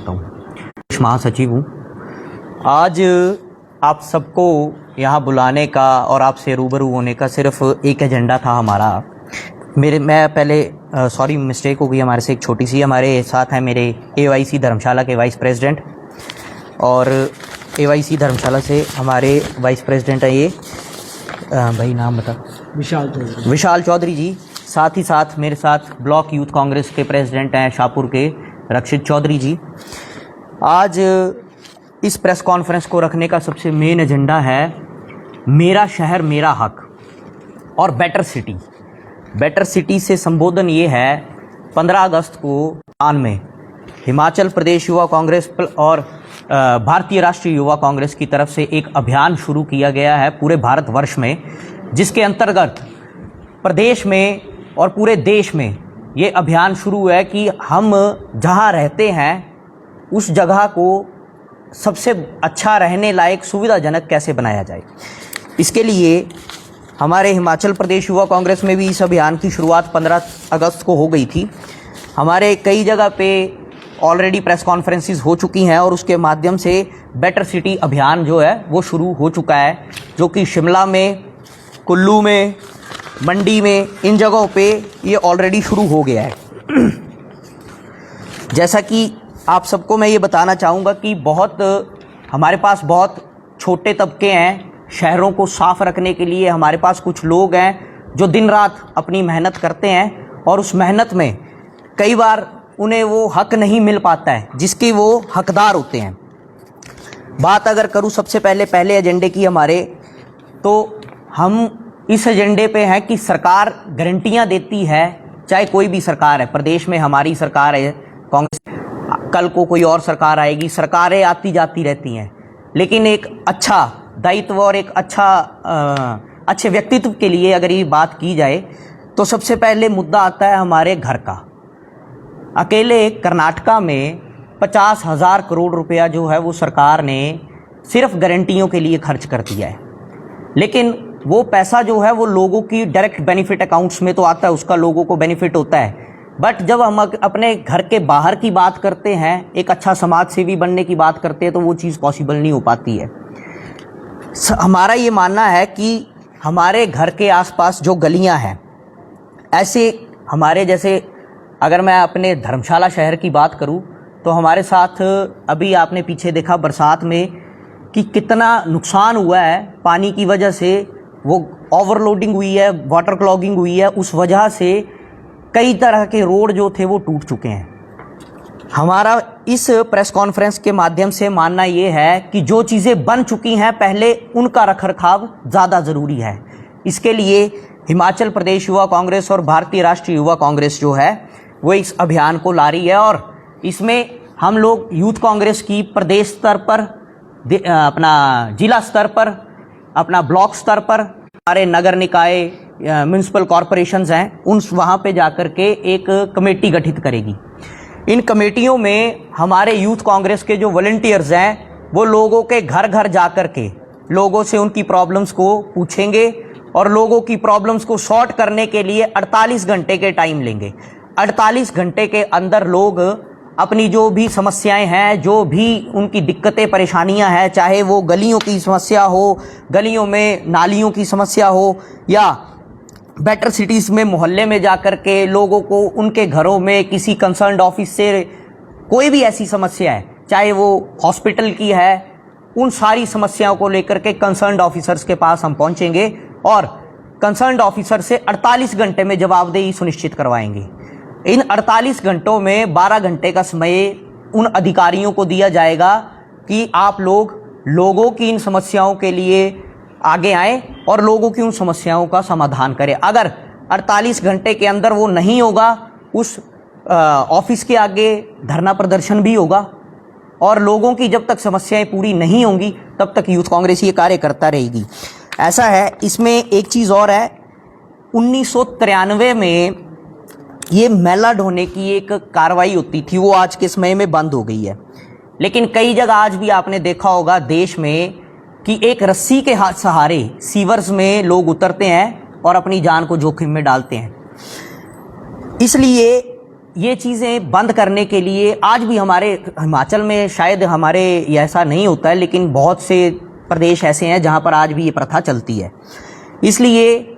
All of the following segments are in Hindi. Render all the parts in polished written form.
चाहता हूँ। महासचिव हूँ। आज आप सबको यहाँ बुलाने का और आपसे रूबरू होने का सिर्फ एक एजेंडा था हमारा। मैं पहले सॉरी मिस्टेक हो गई हमारे से, एक छोटी सी। हमारे साथ हैं मेरे AYC धर्मशाला के वाइस प्रेसिडेंट, और AYC धर्मशाला से हमारे वाइस प्रेसिडेंट हैं ये भाई नाम बता, विशाल चौधरी जी। साथ ही साथ मेरे साथ ब्लॉक यूथ कांग्रेस के प्रेसिडेंट हैं शाहपुर के रक्षित चौधरी जी। आज इस प्रेस कॉन्फ्रेंस को रखने का सबसे मेन एजेंडा है मेरा शहर मेरा हक और बेटर सिटी। बेटर सिटी से संबोधन ये है 15 अगस्त को आन में हिमाचल प्रदेश युवा कांग्रेस और भारतीय राष्ट्रीय युवा कांग्रेस की तरफ से एक अभियान शुरू किया गया है पूरे भारतवर्ष में, जिसके अंतर्गत प्रदेश में और पूरे देश में ये अभियान शुरू है कि हम जहां रहते हैं उस जगह को सबसे अच्छा रहने लायक सुविधाजनक कैसे बनाया जाए। इसके लिए हमारे हिमाचल प्रदेश युवा कांग्रेस में भी इस अभियान की शुरुआत 15 अगस्त को हो गई थी। हमारे कई जगह पे ऑलरेडी प्रेस कॉन्फ्रेंसेस हो चुकी हैं और उसके माध्यम से बेटर सिटी अभियान जो है वो शुरू हो चुका है, जो कि शिमला में, कुल्लू में, मंडी में, इन जगहों पे ये ऑलरेडी शुरू हो गया है। जैसा कि आप सबको मैं ये बताना चाहूँगा कि हमारे पास बहुत छोटे तबके हैं। शहरों को साफ रखने के लिए हमारे पास कुछ लोग हैं जो दिन रात अपनी मेहनत करते हैं, और उस मेहनत में कई बार उन्हें वो हक नहीं मिल पाता है जिसके वो हकदार होते हैं। बात अगर करूँ सबसे पहले एजेंडे की हमारे, तो हम इस एजेंडे पे हैं कि सरकार गारंटियां देती है, चाहे कोई भी सरकार है। प्रदेश में हमारी सरकार है कांग्रेस, कल को कोई और सरकार आएगी, सरकारें आती जाती रहती हैं, लेकिन एक अच्छा दायित्व और एक अच्छे व्यक्तित्व के लिए अगर ये बात की जाए तो सबसे पहले मुद्दा आता है हमारे घर का। अकेले कर्नाटका में 50,000 करोड़ रुपया जो है वो सरकार ने सिर्फ गारंटियों के लिए खर्च कर दिया है, लेकिन वो पैसा जो है वो लोगों की डायरेक्ट बेनिफिट अकाउंट्स में तो आता है, उसका लोगों को बेनिफिट होता है। बट जब हम अपने घर के बाहर की बात करते हैं, एक अच्छा समाज सेवी बनने की बात करते हैं, तो वो चीज़ पॉसिबल नहीं हो पाती है। हमारा ये मानना है कि हमारे घर के आसपास जो गलियां हैं, ऐसे हमारे जैसे अगर मैं अपने धर्मशाला शहर की बात करूं तो हमारे साथ अभी आपने पीछे देखा बरसात में कि कितना नुकसान हुआ है पानी की वजह से। वो ओवरलोडिंग हुई है, वाटर क्लॉगिंग हुई है, उस वजह से कई तरह के रोड जो थे वो टूट चुके हैं। हमारा इस प्रेस कॉन्फ्रेंस के माध्यम से मानना ये है कि जो चीज़ें बन चुकी हैं पहले उनका रखरखाव ज़्यादा ज़रूरी है। इसके लिए हिमाचल प्रदेश युवा कांग्रेस और भारतीय राष्ट्रीय युवा कांग्रेस जो है वो इस अभियान को ला रही है, और इसमें हम लोग यूथ कांग्रेस की प्रदेश स्तर पर, अपना जिला स्तर पर, अपना ब्लॉक स्तर पर, हमारे नगर निकाय म्यूनिसिपल कॉरपोरेशंस हैं, उन वहाँ पे जाकर के एक कमेटी गठित करेगी। इन कमेटियों में हमारे यूथ कांग्रेस के जो वॉलंटियर्स हैं वो लोगों के घर घर जाकर के लोगों से उनकी प्रॉब्लम्स को पूछेंगे और लोगों की प्रॉब्लम्स को सॉर्ट करने के लिए 48 घंटे के टाइम लेंगे। 48 घंटे के अंदर लोग अपनी जो भी समस्याएं हैं, जो भी उनकी दिक्कतें परेशानियां हैं, चाहे वो गलियों की समस्या हो, गलियों में नालियों की समस्या हो, या बेटर सिटीज़ में मोहल्ले में जाकर के लोगों को उनके घरों में किसी कंसर्न्ड ऑफिस से कोई भी ऐसी समस्या है, चाहे वो हॉस्पिटल की है, उन सारी समस्याओं को लेकर के कंसर्न्ड ऑफिसर्स के पास हम पहुंचेंगे और कंसर्न्ड ऑफिसर से 48 घंटे में जवाबदेही सुनिश्चित करवाएंगे। इन 48 घंटों में 12 घंटे का समय उन अधिकारियों को दिया जाएगा कि आप लोगों की इन समस्याओं के लिए आगे आएं और लोगों की उन समस्याओं का समाधान करें। अगर 48 घंटे के अंदर वो नहीं होगा, उस ऑफिस के आगे धरना प्रदर्शन भी होगा, और लोगों की जब तक समस्याएं पूरी नहीं होंगी तब तक यूथ कांग्रेस ये कार्य करता रहेगी। ऐसा है, इसमें एक चीज़ और है, 1993 में ये मैला ढोने की एक कार्रवाई होती थी, वो आज के समय में बंद हो गई है। लेकिन कई जगह आज भी आपने देखा होगा देश में कि एक रस्सी के सहारे सीवर्स में लोग उतरते हैं और अपनी जान को जोखिम में डालते हैं। इसलिए ये चीज़ें बंद करने के लिए आज भी हमारे हिमाचल में शायद हमारे ये ऐसा नहीं होता है, लेकिन बहुत से प्रदेश ऐसे हैं जहाँ पर आज भी ये प्रथा चलती है। इसलिए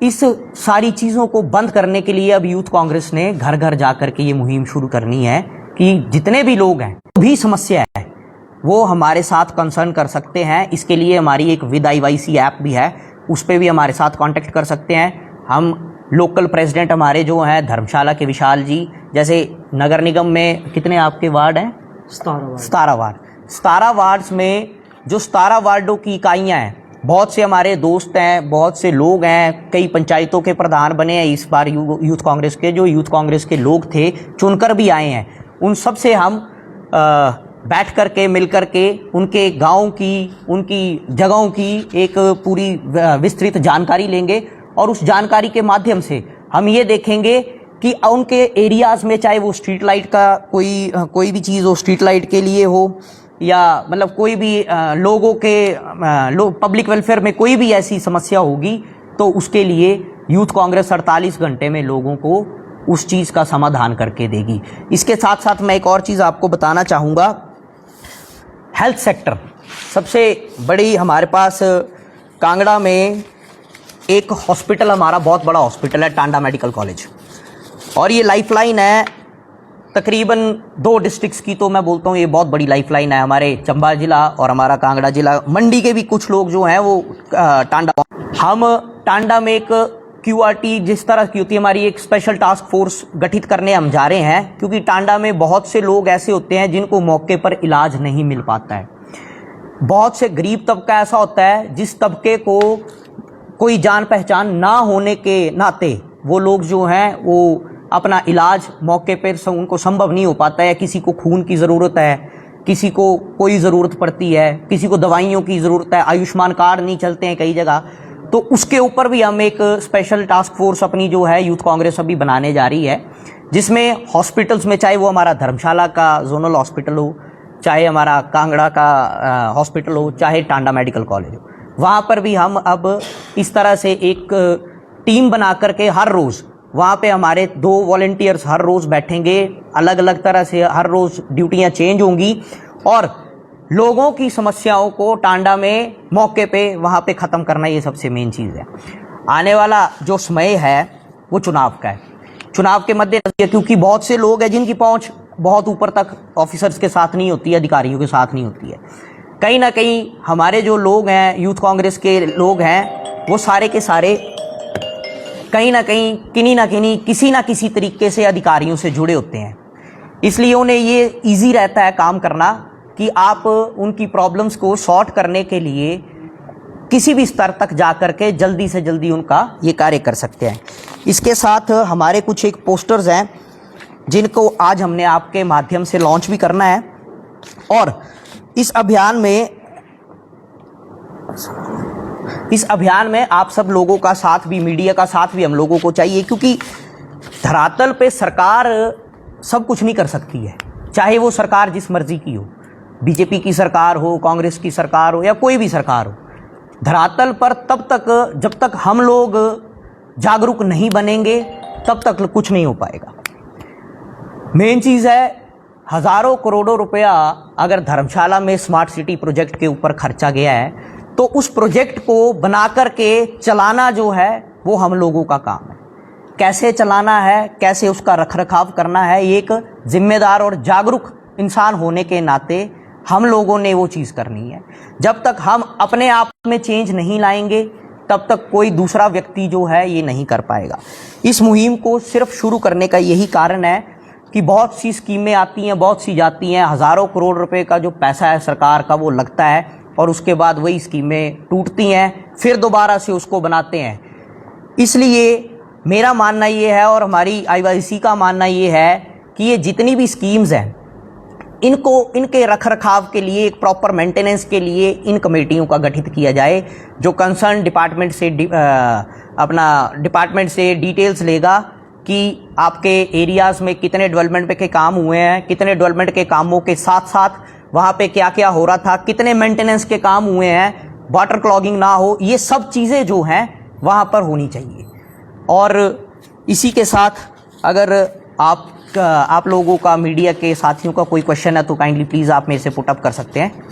इस सारी चीज़ों को बंद करने के लिए अब यूथ कांग्रेस ने घर घर जा कर के ये मुहिम शुरू करनी है कि जितने भी लोग हैं, भी समस्या है, वो हमारे साथ कंसर्न कर सकते हैं। इसके लिए हमारी एक विद IYC ऐप भी है, उस पर भी हमारे साथ कांटेक्ट कर सकते हैं। हम लोकल प्रेसिडेंट हमारे जो हैं धर्मशाला के विशाल जी, जैसे नगर निगम में कितने आपके वार्ड हैं? 17 वार्ड। 17 वार्ड्स में जो 17 वार्डों की इकाइयाँ हैं, बहुत से हमारे दोस्त हैं, बहुत से लोग हैं, कई पंचायतों के प्रधान बने हैं इस बार यूथ कांग्रेस के, जो यूथ कांग्रेस के लोग थे चुनकर भी आए हैं। उन सब से हम बैठ कर के मिल कर के उनके गाँव की, उनकी जगहों की एक पूरी विस्तृत जानकारी लेंगे और उस जानकारी के माध्यम से हम ये देखेंगे कि उनके एरियाज़ में, चाहे वो स्ट्रीट लाइट का कोई भी चीज़ हो, स्ट्रीट लाइट के लिए हो या मतलब कोई भी लोगों के पब्लिक वेलफेयर में कोई भी ऐसी समस्या होगी, तो उसके लिए यूथ कांग्रेस 48 घंटे में लोगों को उस चीज़ का समाधान करके देगी। इसके साथ साथ मैं एक और चीज़ आपको बताना चाहूँगा। हेल्थ सेक्टर सबसे बड़ी हमारे पास कांगड़ा में एक हॉस्पिटल, हमारा बहुत बड़ा हॉस्पिटल है टांडा मेडिकल कॉलेज, और ये लाइफलाइन है तकरीबन 2 डिस्ट्रिक्ट्स की। तो मैं बोलता हूँ ये बहुत बड़ी लाइफलाइन है, हमारे चंबा जिला और हमारा कांगड़ा जिला। मंडी के भी कुछ लोग जो हैं वो टांडा में एक QRT जिस तरह की होती है, हमारी एक स्पेशल टास्क फोर्स गठित करने हम जा रहे हैं, क्योंकि टांडा में बहुत से लोग ऐसे होते हैं जिनको मौके पर इलाज नहीं मिल पाता है। बहुत से गरीब तबका ऐसा होता है जिस तबके को कोई जान पहचान ना होने के नाते वो लोग जो हैं वो अपना इलाज मौके पर उनको संभव नहीं हो पाता है। किसी को खून की ज़रूरत है, किसी को कोई ज़रूरत पड़ती है, किसी को दवाइयों की ज़रूरत है, आयुष्मान कार्ड नहीं चलते हैं कई जगह। तो उसके ऊपर भी हम एक स्पेशल टास्क फोर्स अपनी जो है यूथ कांग्रेस अभी बनाने जा रही है, जिसमें हॉस्पिटल्स में, चाहे वो हमारा धर्मशाला का जोनल हॉस्पिटल हो, चाहे हमारा कांगड़ा का हॉस्पिटल हो, चाहे टांडा मेडिकल कॉलेज हो, वहाँ पर भी हम अब इस तरह से एक टीम बना करके हर रोज़ वहाँ पे हमारे 2 वॉलंटियर्स हर रोज़ बैठेंगे, अलग अलग तरह से हर रोज़ ड्यूटियाँ चेंज होंगी और लोगों की समस्याओं को टांडा में मौके पे वहाँ पे ख़त्म करना, ये सबसे मेन चीज़ है। आने वाला जो समय है वो चुनाव का है। चुनाव के मद्देनजर, क्योंकि बहुत से लोग हैं जिनकी पहुँच बहुत ऊपर तक ऑफिसर्स के साथ नहीं होती है, अधिकारियों के साथ नहीं होती है। कहीं ना कहीं हमारे जो लोग हैं, यूथ कांग्रेस के लोग हैं, वो सारे के सारे कहीं ना कहीं किसी ना किसी तरीके से अधिकारियों से जुड़े होते हैं। इसलिए उन्हें ये ईजी रहता है काम करना कि आप उनकी प्रॉब्लम्स को सॉर्ट करने के लिए किसी भी स्तर तक जा कर के जल्दी से जल्दी उनका ये कार्य कर सकते हैं। इसके साथ हमारे कुछ एक पोस्टर्स हैं जिनको आज हमने आपके माध्यम से लॉन्च भी करना है, और इस अभियान में आप सब लोगों का साथ भी, मीडिया का साथ भी हम लोगों को चाहिए, क्योंकि धरातल पे सरकार सब कुछ नहीं कर सकती है, चाहे वो सरकार जिस मर्जी की हो, बीजेपी की सरकार हो, कांग्रेस की सरकार हो या कोई भी सरकार हो। धरातल पर तब तक जब तक हम लोग जागरूक नहीं बनेंगे तब तक कुछ नहीं हो पाएगा। मेन चीज़ है, हज़ारों करोड़ों रुपया अगर धर्मशाला में स्मार्ट सिटी प्रोजेक्ट के ऊपर खर्चा गया है, तो उस प्रोजेक्ट को बना कर के चलाना जो है वो हम लोगों का काम है। कैसे चलाना है, कैसे उसका रखरखाव करना है, ये एक जिम्मेदार और जागरूक इंसान होने के नाते हम लोगों ने वो चीज़ करनी है। जब तक हम अपने आप में चेंज नहीं लाएंगे तब तक कोई दूसरा व्यक्ति जो है ये नहीं कर पाएगा। इस मुहिम को सिर्फ शुरू करने का यही कारण है कि बहुत सी स्कीमें आती हैं, बहुत सी जाती हैं, हज़ारों करोड़ रुपए का जो पैसा है सरकार का वो लगता है और उसके बाद वही स्कीमें टूटती हैं, फिर दोबारा से उसको बनाते हैं। इसलिए मेरा मानना ये है और हमारी IYC का मानना ये है कि ये जितनी भी स्कीम्स हैं इनके रखरखाव के लिए, एक प्रॉपर मेंटेनेंस के लिए इन कमेटियों का गठित किया जाए, जो कंसर्न डिपार्टमेंट से डिटेल्स लेगा कि आपके एरियाज़ में कितने डेवलपमेंट के काम हुए हैं, कितने डेवलपमेंट के कामों के साथ साथ वहाँ पे क्या क्या हो रहा था, कितने मेंटेनेंस के काम हुए हैं, वाटर क्लॉगिंग ना हो, ये सब चीज़ें जो हैं वहाँ पर होनी चाहिए। और इसी के साथ अगर आप आप लोगों का, मीडिया के साथियों का कोई क्वेश्चन है तो काइंडली प्लीज़ आप मेरे से पुट अप कर सकते हैं।